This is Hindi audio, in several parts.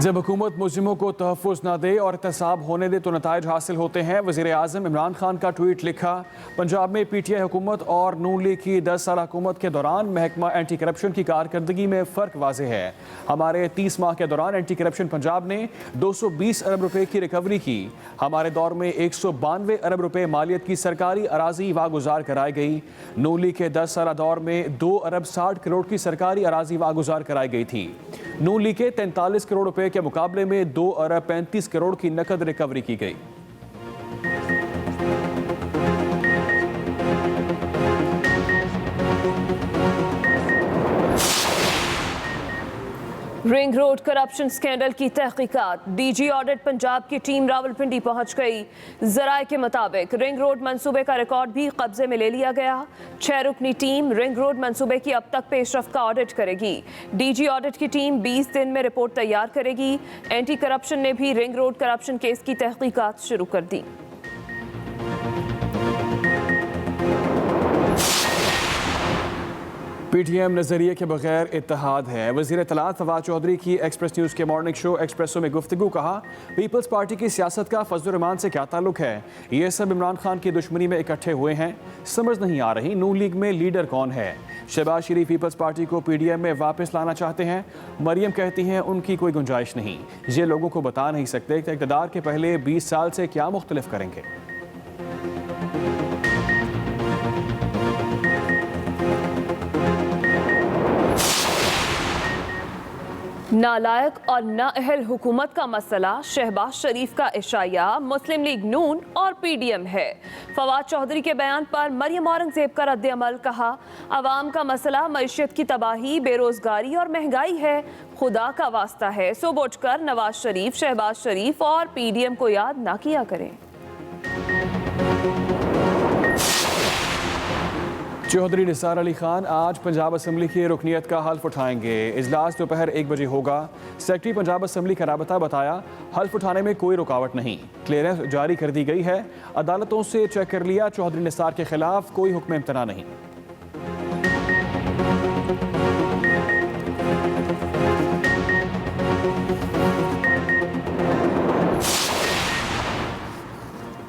जब हुकूमत मुजरिमों को तहफ़्फ़ुज़ ना दे और एहतसाब होने दे तो नताइज हासिल होते हैं। वज़ीर आज़म इमरान खान का ट्वीट लिखा। पंजाब में PTI हुकूमत और नून लीग की 10 साल हुकूमत के दौरान महकमा एंटी करप्शन की कारकर्दगी में फ़र्क वाज़ेह है। हमारे 30 माह के दौरान एंटी करप्शन पंजाब ने 220 अरब रुपए की रिकवरी की। हमारे दौर में 192 अरब रुपए मालियत की सरकारी अराजी वागुजार कराई गई। नून लीग के 10 साल दौर में 2 अरब 60 करोड़ की सरकारी अराजी वागुजार कराई गई थी। नून लीग के 43 करोड़ रुपए के मुकाबले में 2 अरब 35 करोड़ की नकद रिकवरी की गई। रिंग रोड करप्शन स्कैंडल की तहकीकात। DG ऑडिट पंजाब की टीम रावलपिंडी पहुंच गई। जराए के मुताबिक रिंग रोड मंसूबे का रिकॉर्ड भी कब्जे में ले लिया गया। 6 रुकनी टीम रिंग रोड मंसूबे की अब तक पेशरफ्त का ऑडिट करेगी। DG ऑडिट की टीम 20 दिन में रिपोर्ट तैयार करेगी। एंटी करप्शन ने भी रिंग रोड करप्शन केस की तहकीकात शुरू कर दी। PTM नजरिए के बगैर इत्तेहाद है। वज़ीर इत्तलात फवाद चौधरी की एक्सप्रेस न्यूज़ के मॉर्निंग शो एक्सप्रेसो में गुफ्तगू। कहा, पीपल्स पार्टी की सियासत का फजल रहमान से क्या ताल्लुक है? ये सब इमरान खान की दुश्मनी में इकट्ठे हुए हैं। समझ नहीं आ रही नून लीग में लीडर कौन है? शहबाज शरीफ पीपल्स पार्टी को PDM में वापस लाना चाहते हैं। मरियम कहती हैं उनकी कोई गुंजाइश नहीं। ये लोगों को बता नहीं सकते कि इक़्तिदार के पहले 20 साल से क्या मुख्तलिफ करेंगे। नालायक और नाअहल हुकूमत का मसला शहबाज शरीफ का इशाया मुस्लिम लीग नून और PDM है। फवाद चौधरी के बयान पर मरियम औरंगजेब का रद्द-ए-अमल। कहा, अवाम का मसला मईशत की तबाही, बेरोजगारी और महंगाई है। खुदा का वास्ता है सो उठकर नवाज शरीफ, शहबाज शरीफ और PDM को याद ना किया करें। चौधरी निसार अली खान आज पंजाब असम्बली की रुकनीत का हल्फ उठाएंगे। इजलास दोपहर 1 बजे होगा। सेक्रेटरी पंजाब असम्बली का राबता बताया, हल्फ उठाने में कोई रुकावट नहीं। क्लियरेंस जारी कर दी गई है। अदालतों से चेक कर लिया। चौधरी निसार के खिलाफ कोई हुक्म इम्तना नहीं।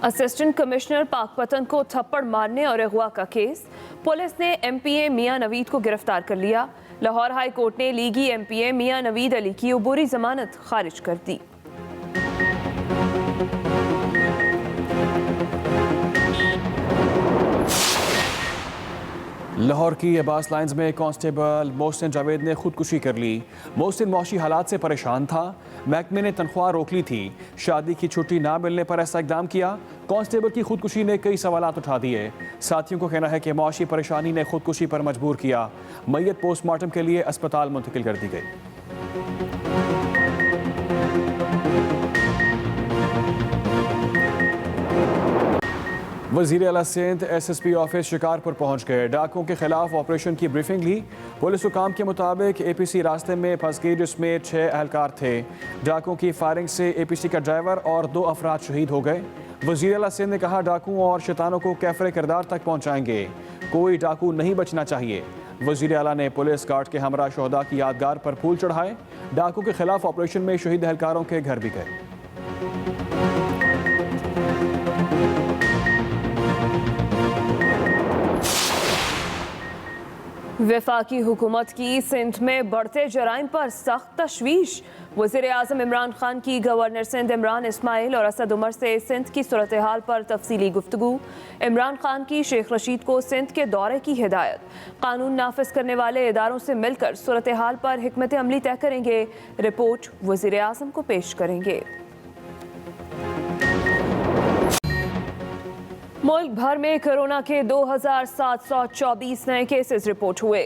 असिस्टेंट कमिश्नर पाकपतन को थप्पड़ मारने और अगवा का केस। पुलिस ने MPA मियां नवीद को गिरफ्तार कर लिया। लाहौर हाई कोर्ट ने लीगी MPA मियां नवीद अली की उबूरी जमानत खारिज कर दी। लाहौर की अब्बास लाइन्स में कांस्टेबल मोहसिन जावेद ने खुदकुशी कर ली। मोहसिन मौशी हालात से परेशान था। महकमे ने तनख्वाह रोक ली थी। शादी की छुट्टी ना मिलने पर ऐसा इकदाम किया। कांस्टेबल की खुदकुशी ने कई सवालात उठा दिए। साथियों को कहना है कि मौशी परेशानी ने खुदकुशी पर मजबूर किया। मैयत पोस्टमार्टम के लिए अस्पताल मुंतकिल कर दी गई। वज़ीर आला सिंध SSP ऑफिस शिकारपुर पहुंच गए। डाकुओं के खिलाफ ऑपरेशन की ब्रीफिंग ली। पुलिस हुकाम के मुताबिक APC रास्ते में फंस गई जिसमें 6 एहलकार थे। डाकुओं की फायरिंग से APC का ड्राइवर और 2 अफराद शहीद हो गए। वज़ीर आला सिंध ने कहा, डाकुओं और शैतानों को कैफरे किरदार तक पहुँचाएंगे। कोई डाकू नहीं बचना चाहिए। वज़ीर आला ने पुलिस गार्ड के हमरा शोहदा की यादगार पर फूल चढ़ाए। डाकुओं के खिलाफ ऑपरेशन में शहीद एहलकारों के घर भी गए। वफाकी हुकूमत की सिंध में बढ़ते जराइम पर सख्त तशवीश। वज़ीर आज़म इमरान खान की गवर्नर सिंध इमरान इस्माइल और असद उमर से सिंध की सूरत हाल पर तफसीली गुफ्तगू। इमरान खान की शेख रशीद को सिंध के दौरे की हिदायत। कानून नाफिज करने वाले इदारों से मिलकर सूरत हाल पर हिकमत अमली तय करेंगे। रिपोर्ट वज़ीर आज़म को पेश करेंगे। मुल्क भर में कोरोना के 2724 नए केसेस रिपोर्ट हुए।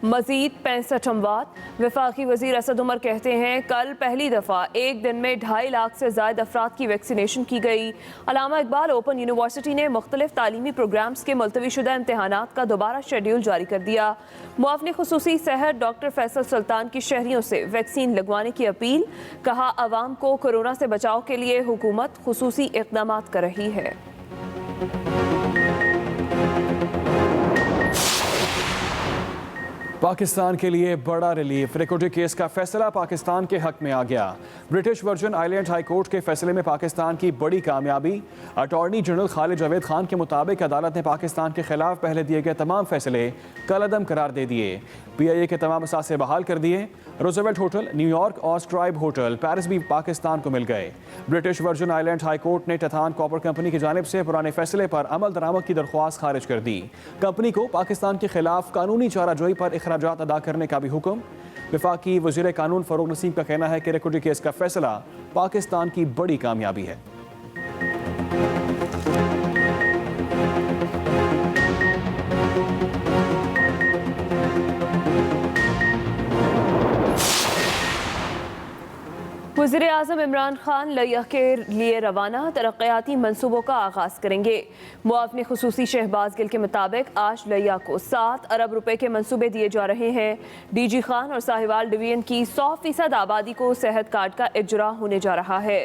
मजीद 65 अमवात। वफाकी वजीर असद उमर कहते हैं, कल पहली दफ़ा एक दिन में 2.5 लाख से ज़ायद अफराद की वैक्सीनेशन की गई। अल्लामा इकबाल ओपन यूनिवर्सिटी ने मुख्तलिफ तालीमी प्रोग्राम्स के मुलतवी शुदा इम्तहानात का दोबारा शेड्यूल जारी कर दिया। मुआवनी खुसूसी सेहत डॉक्टर फैसल सुल्तान की शहरियों से वैक्सीन लगवाने की अपील। कहा, अवाम को कोरोना से बचाव के लिए हुकूमत खुसूसी इक़दाम कर रही है। पाकिस्तान के लिए बड़ा रिलीफ। रिकॉर्डिंग केस का फैसला पाकिस्तान के हक में आ गया। British version island high court के फैसले में पाकिस्तान की बड़ी कामयाबी। अटॉर्नी जनरल खालिद जावेद खान के मुताबिक अदालत ने पाकिस्तान के खिलाफ पहले दिए गए तमाम फैसले कलअदम करार दे दिए। PIA के तमाम असासे बहाल कर दिए। रोजवेल्ट होटल, न्यूयॉर्क और स्ट्राइब होटल पेरिस भी पाकिस्तान को मिल गए। British version island high court ने टैथान कॉपर कंपनी की जानिब से पुराने फैसले पर अमल दरामद की दरख्वास्त खारिज कर दी। कंपनी को पाकिस्तान के खिलाफ कानूनी चाराजोई पर अखराजात अदा करने का भी हुक्म। वफाकी वज़ीर कानून फ़रूक नसीम का कहना है कि रिकॉर्डिंग केस का फैसला पाकिस्तान की बड़ी कामयाबी है। वज़ीर आज़म इमरान खान लिया के लिए रवाना तरक्याती मनसूबों का आगाज़ करेंगे। मुआवने खुसूसी शहबाज गिल के मुताबिक आज लिया को 7 अरब रुपए के मनसूबे दिए जा रहे हैं। DG खान और साहिवाल डिवीजन की 100% आबादी को सेहत कार्ड का इजरा होने जा रहा है।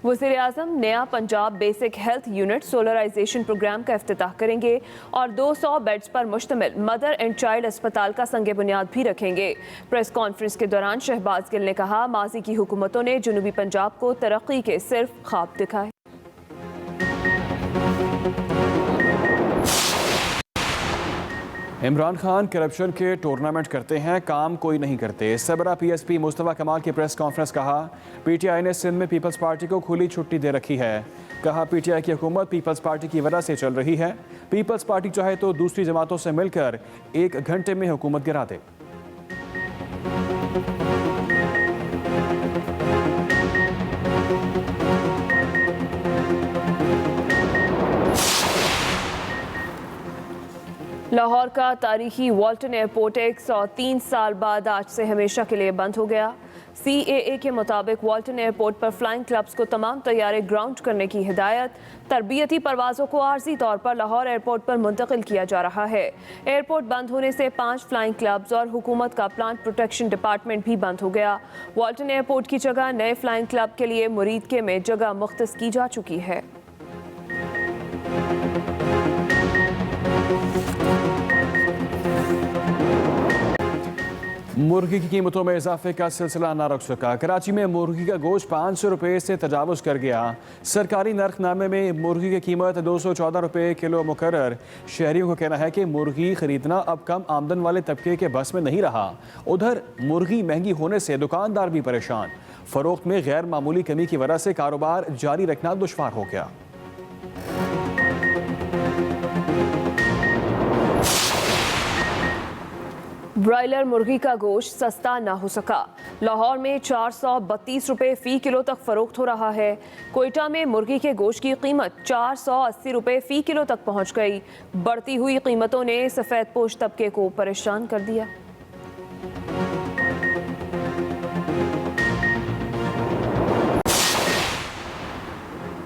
वज़ीर आज़म नया Punjab basic health unit solarization programme का इफ्तिताह करेंगे और 200 बेड्स पर मुश्तमिल मदर एंड चाइल्ड अस्पताल का संगे बुनियाद भी रखेंगे। प्रेस कॉन्फ्रेंस के दौरान शहबाज गिल ने कहा, माजी की हुकूमतों ने जनूबी पंजाब को तरक्की के सिर्फ ख्वाब दिखाए। इमरान खान करप्शन के टूर्नामेंट करते हैं, काम कोई नहीं करते। सबरा PSP मुस्तफा कमाल की प्रेस कॉन्फ्रेंस। कहा, PTI ने सिंध में पीपल्स पार्टी को खुली छुट्टी दे रखी है। कहा, PTI की हुकूमत पीपल्स पार्टी की वजह से चल रही है। पीपल्स पार्टी चाहे तो दूसरी जमातों से मिलकर 1 घंटे में हुकूमत गिरा दे। लाहौर का तारीखी वाल्टन एयरपोर्ट 103 साल बाद आज से हमेशा के लिए बंद हो गया। CAA के मुताबिक वाल्टन एयरपोर्ट पर फ्लाइंग क्लब्स को तमाम तैयारे ग्राउंड करने की हिदायत। तरबियती परवाज़ों को आर्जी तौर पर लाहौर एयरपोर्ट पर मुंतकिल किया जा रहा है। एयरपोर्ट बंद होने से 5 फ्लाइंग क्लब्स और हुकूमत का प्लांट प्रोटेक्शन डिपार्टमेंट भी बंद हो गया। वाल्टन एयरपोर्ट की जगह नए फ्लाइंग क्लब के लिए मुरीदके में जगह मुख्तस की जा चुकी है। मुर्गी की कीमतों में इजाफे का सिलसिला न रुक सका। कराची में मुर्गी का गोश्त 500 रुपये से तजावुज़ कर गया। सरकारी नरखनामे में मुर्गी की कीमत 214 रुपये किलो मुकर्रर। शहरियों का कहना है कि मुर्गी खरीदना अब कम आमदन वाले तबके के बस में नहीं रहा। उधर मुर्गी महंगी होने से दुकानदार भी परेशान। फरोख्त में गैर मामूली कमी की वजह से कारोबार जारी रखना दुश्वार हो गया। ब्रायलर मुर्गी का गोश्त सस्ता ना हो सका। लाहौर में 432 रुपये फ़ी किलो तक फरोख्त हो रहा है। कोयटा में मुर्गी के गोश्त की कीमत 480 रुपये फ़ी किलो तक पहुंच गई। बढ़ती हुई कीमतों ने सफ़ेद पोश तबके को परेशान कर दिया।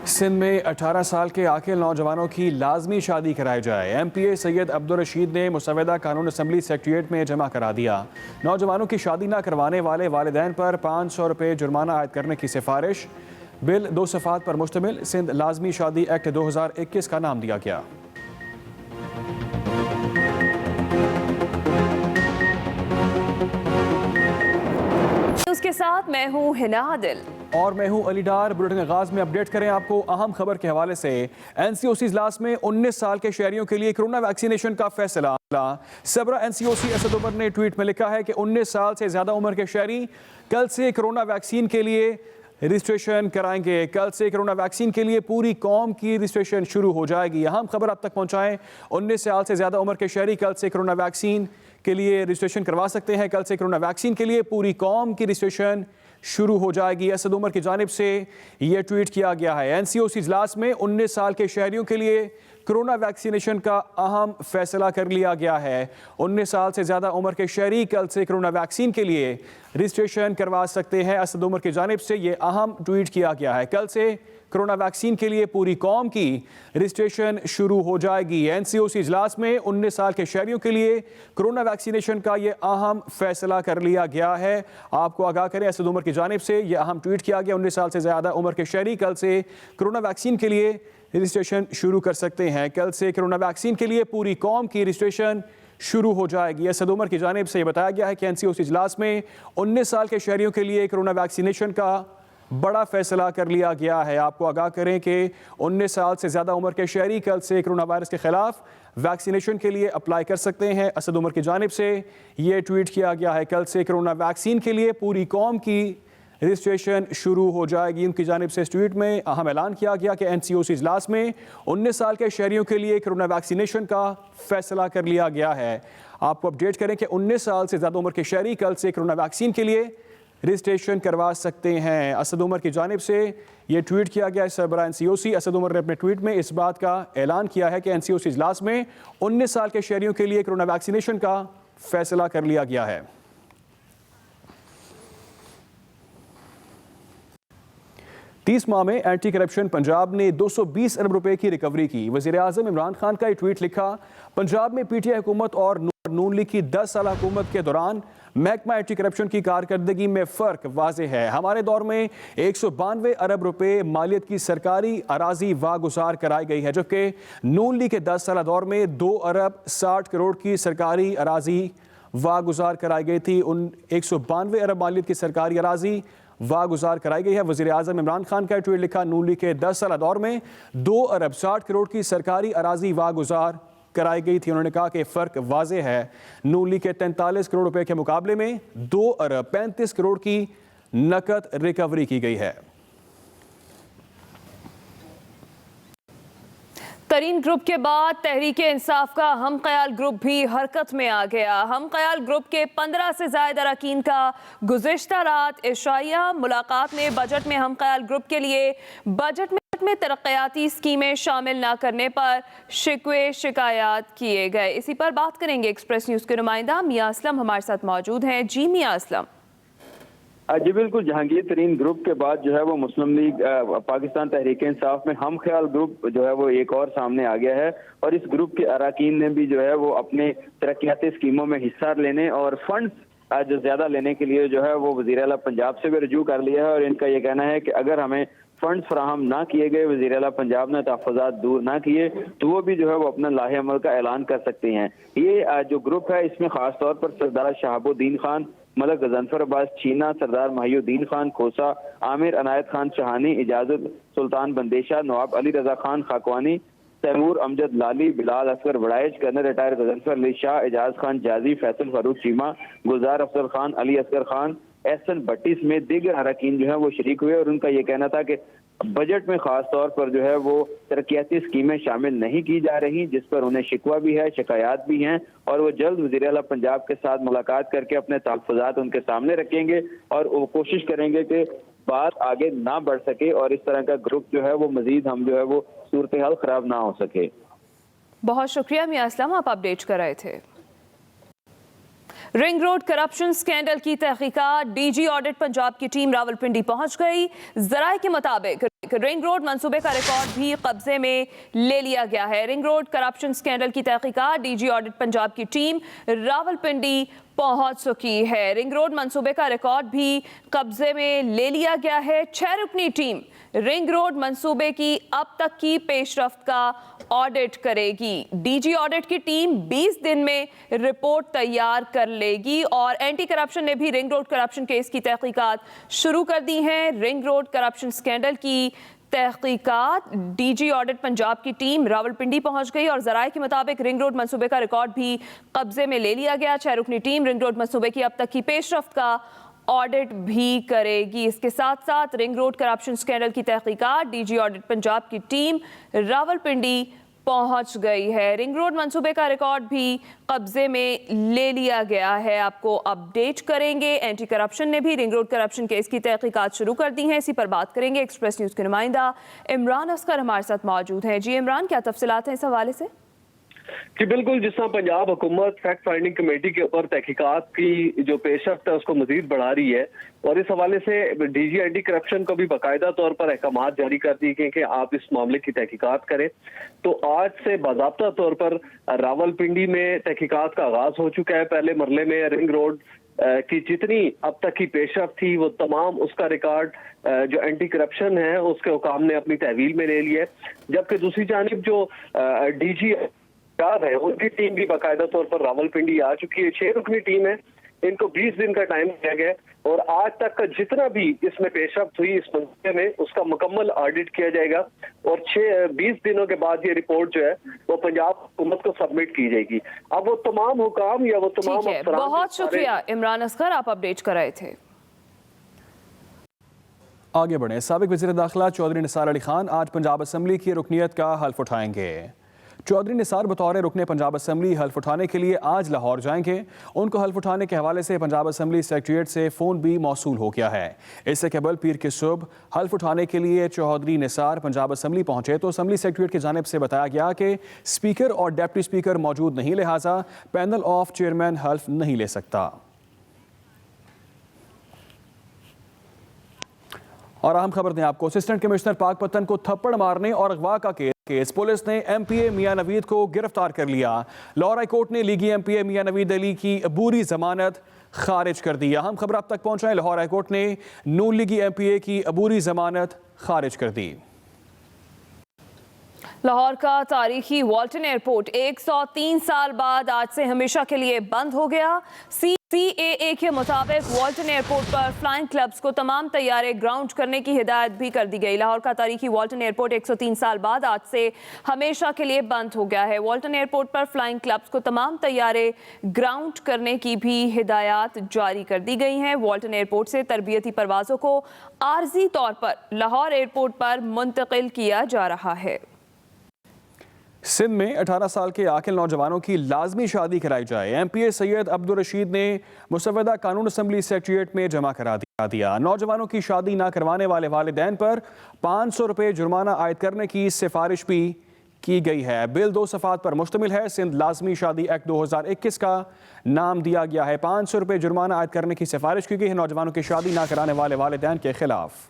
सिंध में 18 साल के आकिल नौजवानों की लाजमी शादी कराई जाए। MPA सैयद अब्दुल रशीद ने मुसवदा कानून असम्बली सेक्रेटेरिएट में जमा करा दिया। नौजवानों की शादी न करवाने वाले वालिदैन पर 500 रुपये जुर्माना आयद करने की सिफारिश। बिल 2 सफ़ात पर मुश्तमिल सिंध लाजमी शादी एक्ट 2021 का नाम दिया गया। उसके साथ मैं हूँ हिना आदिल और मैं हूं अली डार। बुलेटिन आगाज में अपडेट करें आपको अहम खबर के हवाले से। NCOC इजलास में 19 साल के शहरियों के लिए कोरोना वैक्सीनेशन का फैसला। सबरा NCOC असद उमर ने ट्वीट में लिखा है कि 19 साल से ज्यादा उम्र के शहरी कल से कोरोना वैक्सीन के लिए रजिस्ट्रेशन कराएंगे। कल से कोरोना वैक्सीन के लिए पूरी कौम की रजिस्ट्रेशन शुरू हो जाएगी। अहम खबर आप तक पहुंचाएं। 19 साल से ज्यादा उम्र के शहरी कल से कोरोना वैक्सीन के लिए रजिस्ट्रेशन करवा सकते हैं। कल से कोरोना वैक्सीन के लिए पूरी कौम की रजिस्ट्रेशन शुरू हो जाएगी। असद उमर की जानिब से यह ट्वीट किया गया है। NCOC इजलास में 19 साल के शहरियों के लिए कोरोना वैक्सीनेशन का अहम फैसला कर लिया गया है। 19 साल से ज़्यादा उम्र के शहरी कल से कोरोना वैक्सीन के लिए रजिस्ट्रेशन करवा सकते हैं। असद उमर की जानिब से ये अहम ट्वीट किया गया है। कल से कोरोना वैक्सीन के लिए पूरी कौम की रजिस्ट्रेशन शुरू हो जाएगी। NCOC इजलास में 19 साल के शहरियों के लिए कोरोना वैक्सीनेशन का ये अहम फैसला कर लिया गया है। आपको आगाह करें, असद उमर की जानिब से यह अहम ट्वीट किया गया। 19 साल से ज़्यादा उम्र के शहरी कल से कोरोना वैक्सीन के लिए रजिस्ट्रेशन शुरू कर सकते हैं। कल से कोरोना वैक्सीन के लिए पूरी कौम की रजिस्ट्रेशन शुरू हो जाएगी। असद उमर की जानिब से यह बताया गया है कि एनसीओसी इजलास में 19 साल के शहरियों के लिए कोरोना वैक्सीनेशन का बड़ा फैसला कर लिया गया है। आपको आगाह करें कि 19 साल से ज़्यादा उम्र के शहरी कल से कोरोना वायरस के खिलाफ वैक्सीनेशन के लिए अप्लाई कर सकते हैं। असद उमर की जानिब से ये ट्वीट किया गया है, कल से कोरोना वैक्सीन के लिए पूरी कौम की रजिस्ट्रेशन शुरू हो जाएगी। उनकी जानिब से इस ट्वीट में अहम ऐलान किया गया कि एनसीओसी इजलास में 19 साल के शहरियों के लिए कोरोना वैक्सीनेशन का फैसला कर लिया गया है। आपको अपडेट करें कि 19 साल से ज़्यादा उम्र के शहरी कल से कोरोना वैक्सीन के लिए रजिस्ट्रेशन करवा सकते हैं। असद उमर की जानिब से ये ट्वीट किया गया है। सरबराह एनसीओसी असद उमर ने अपने ट्वीट में इस बात का ऐलान किया है कि एनसीओसी इजलास में 19 साल के शहरियों के लिए कोरोना वैक्सीनेशन का फैसला कर लिया गया है। 30 माह में एंटी करप्शन पंजाब ने 220 अरब रुपए की रिकवरी की। वज़ीर आज़म इमरान खान का ये ट्वीट लिखा, पंजाब में पीटीआई हुकूमत और नून लीग की 10 साल हुकूमत के दौरान महकमा एंटी करप्शन की कारकर्दगी में फ़र्क वाज़ेह है। हमारे दौर में 192 अरब रुपए मालियत की सरकारी अराजी वागुजार कराई गई है, जबकि नून लीग के 10 साल दौर में 2 अरब 60 करोड़ की सरकारी अराजी वागुजार कराई गई थी। उन 192 अरब मालियत की सरकारी अराजी वागुजार कराई गई है। वज़ीर आज़म इमरान खान का ट्वीट लिखा, नून लीग के 10 साल दौर में 2 अरब 60 करोड़ की सरकारी अराजी वागुजार कराई गई थी। उन्होंने कहा कि फ़र्क वाज़ेह है, नून लीग के 43 करोड़ रुपए के मुकाबले में 2 अरब 35 करोड़ की नकद रिकवरी की गई है। तरीन ग्रुप के बाद तहरीक इंसाफ का हम ख्याल ग्रुप भी हरकत में आ गया। हम ख्याल ग्रुप के 15 से ज़ायद अरकान का गुज़िश्ता रात इशाइया मुलाकात में बजट में हम ख्याल ग्रुप के लिए बजट में तरक्याती स्कीमें शामिल न करने पर शिकवे शिकायत किए गए। इसी पर बात करेंगे। एक्सप्रेस न्यूज़ के नुमाइंदा मियां असलम हमारे साथ मौजूद हैं। जी मियां असलम। जी बिल्कुल, जहांगीर तरीन ग्रुप के बाद जो है वो मुस्लिम लीग पाकिस्तान तहरीक इंसाफ में हम ख्याल ग्रुप जो है वो एक और सामने आ गया है और इस ग्रुप के अरकान ने भी जो है वो अपने तरक्याती स्कीमों में हिस्सा लेने और फंड्स जो ज्यादा लेने के लिए जो है वो वज़ीर आला पंजाब से भी रजू कर लिया है और इनका ये कहना है कि अगर हमें फंड्स फराहम ना किए गए, वज़ीर आला पंजाब ने तहफ़्फ़ुज़ात दूर ना किए, तो वो भी जो है वो अपना लाहे अमल का ऐलान कर सकते हैं। ये जो ग्रुप है इसमें खास तौर पर सरदार शहाबुद्दीन खान, मलक गजनफर अब्बास चीना, सरदार माहिउद्दीन खान खोसा, आमिर अनायत खान चहानी, इजाजत सुल्तान बंदेशा, नवाब अली रजा खान खाकवानी, तैमूर अमजद लाली, बिलाल असगर वड़ाइच, कर्नल रिटायर गजनफर अली शाह, एजाज खान जाजी, फैसल फारूक चीमा, गुलजार अफजल खान, अली असगर खान, एहसन भट्टी समेत दीगर अरकान जो है वो शरीक हुए और उनका ये कहना था कि बजट में खास तौर पर जो है वो तरक्याती स्कीमें शामिल नहीं की जा रही, जिस पर उन्हें शिकवा भी है, शिकायत भी हैं और वो जल्द वज़ीर आला पंजाब के साथ मुलाकात करके अपने तहफ़्फ़ुज़ात उनके सामने रखेंगे और वो कोशिश करेंगे कि बात आगे ना बढ़ सके और इस तरह का ग्रुप जो है वो मजीद हम जो है वो सूरत हाल खराब ना हो सके। बहुत शुक्रिया मियां असलम, आप अपडेट कर रहे थे। रिंग रोड करप्शन स्कैंडल की तहकीकात, डीजी ऑडिट पंजाब की टीम रावलपिंडी पहुंच गई। जराये के मुताबिक रिंग रोड मंसूबे का रिकॉर्ड भी कब्जे में ले लिया गया है। रिंग रोड करप्शन स्कैंडल की तहकीकात, डीजी ऑडिट पंजाब की टीम रावलपिंडी पहुंच चुकी है। रिंग रोड मंसूबे का रिकॉर्ड भी कब्जे में ले लिया गया है। 6 रुकनी टीम रिंग रोड मंसूबे की अब तक की पेशरफ्त का ऑडिट करेगी। डीजी ऑडिट की टीम 20 दिन में रिपोर्ट तैयार कर लेगी और एंटी करप्शन ने भी रिंग रोड करप्शन केस की तहकीकात शुरू कर दी हैं। रिंग रोड करप्शन स्कैंडल की तहकीकात, डीजी ऑडिट पंजाब की टीम रावलपिंडी पहुंच गई और जराये के मुताबिक रिंग रोड मंसूबे का रिकॉर्ड भी कब्जे में ले लिया गया। 6 रुकनी टीम रिंग रोड मंसूबे की अब तक की पेशरफ्त का ऑडिट भी करेगी। इसके साथ साथ रिंग रोड करप्शन स्कैंडल की तहकीकात, डीजी ऑडिट पंजाब की टीम रावलपिंडी पहुंच गई है। रिंग रोड मंसूबे का रिकॉर्ड भी कब्जे में ले लिया गया है। आपको अपडेट करेंगे। एंटी करप्शन ने भी रिंग रोड करप्शन केस की तहकीकात शुरू कर दी हैं। इसी पर बात करेंगे। एक्सप्रेस न्यूज़ के नुमाइंदा इमरान असगर हमारे साथ मौजूद हैं। जी इमरान, क्या तफसीलात हैं इस हवाले से? जी बिल्कुल, जिस तरह पंजाब हुकूमत फैक्ट फाइंडिंग कमेटी के ऊपर तहकीकात की जो पेशरफ्त है उसको मजीद बढ़ा रही है और इस हवाले से डीजी एंटी करप्शन को भी बाकायदा तौर पर अहकामात जारी कर दिए गए कि आप इस मामले की तहकीकात करें। तो आज से बाज़ाब्ता तौर पर रावलपिंडी में तहकीकात का आगाज हो चुका है। पहले मरले में रिंग रोड की जितनी अब तक की पेशरफ्त थी वो तमाम उसका रिकॉर्ड जो एंटी करप्शन है उसके हुकाम ने अपनी तहवील में ले लिया है, जबकि दूसरी जानिब जो डीजी तैयार है, उनकी टीम भी बाकायदा तौर पर रावलपिंडी आ चुकी है। 6 रुकनी टीम है, इनको 20 दिन का टाइम दिया गया है और आज तक का जितना भी इसमें पेशरफ्त हुई इस मंसूबे में उसका मुकम्मल ऑडिट किया जाएगा और 20 दिनों के बाद ये रिपोर्ट जो है वो पंजाब हुकूमत को सबमिट की जाएगी। अब वो तमाम हुकाम या वो तमाम ठीक है, बहुत शुक्रिया इमरान असगर, आप अपडेट कर रहे थे। आगे बढ़े, साबिक वज़ीर दाखिला चौधरी निसार अली खान आज पंजाब असम्बली की रुकनीत का हल्फ उठाएंगे। चौधरी निसार बतौर रुकने पंजाब असम्बली हल्फ उठाने के लिए आज लाहौर जाएंगे। उनको हल्फ उठाने के हवाले से पंजाब असम्बली सेक्रेटेरिएट से फ़ोन भी मौसूल हो गया है। इससे कबल पीर की सुबह हल्फ उठाने के लिए चौधरी निसार पंजाब असम्बली पहुंचे तो असम्बली सेक्रेटेरिएट की जानिब से बताया गया कि स्पीकर और डिप्टी स्पीकर मौजूद नहीं, लिहाजा पैनल ऑफ चेयरमैन हल्फ नहीं ले सकता। और अहम खबर दें आपको, असिस्टेंट कमिश्नर पाकपतन को थप्पड़ मारने और अगवा का केस पुलिस ने एमपीए मियां नवीद को गिरफ्तार कर लिया। लाहौर हाई कोर्ट ने लीगी एमपीए मियां नवीद अली की अबूरी जमानत खारिज कर दी। अहम खबर आप तक पहुंचाएं, लाहौर हाई कोर्ट ने नून लीगी एमपीए की अबूरी जमानत खारिज कर दी। लाहौर का तारीखी वाल्टन एयरपोर्ट 103 साल बाद आज से हमेशा के लिए बंद हो गया। CAA के मुताबिक वाल्टन एयरपोर्ट पर फ्लाइंग क्लब्स को तमाम तैयारे ग्राउंड करने की हिदायत भी कर दी गई। लाहौर का तारीखी वाल्टन एयरपोर्ट 103 साल बाद आज से हमेशा के लिए बंद हो गया है। वाल्टन एयरपोर्ट पर फ्लाइंग क्लब्स को तमाम तैयारे ग्राउंड करने की भी हिदायत जारी कर दी गई हैं। वाल्टन एयरपोर्ट से तरबियती परवाज़ों को आर्जी तौर पर लाहौर एयरपोर्ट पर मुंतकिल किया जा रहा है। सिंध में 18 साल के आकिल नौजवानों की लाजमी शादी कराई जाए, एमपीए सैयद अब्दुल रशीद ने मुसव्वदा कानून असम्बली सेक्रेटेरिएट में जमा करा दिया। नौजवानों की शादी ना करवाने वाले वालिदैन पर 500 रुपये जुर्माना आयद करने की सिफारिश भी की गई है। बिल 2 सफ़ात पर मुश्तमिल है। सिंध लाजमी शादी एक्ट 2021 का नाम दिया गया है। 500 रुपये जुर्माना आयद करने की सिफारिश की गई है नौजवानों की शादी ना कराने वाले वालिदैन के खिलाफ।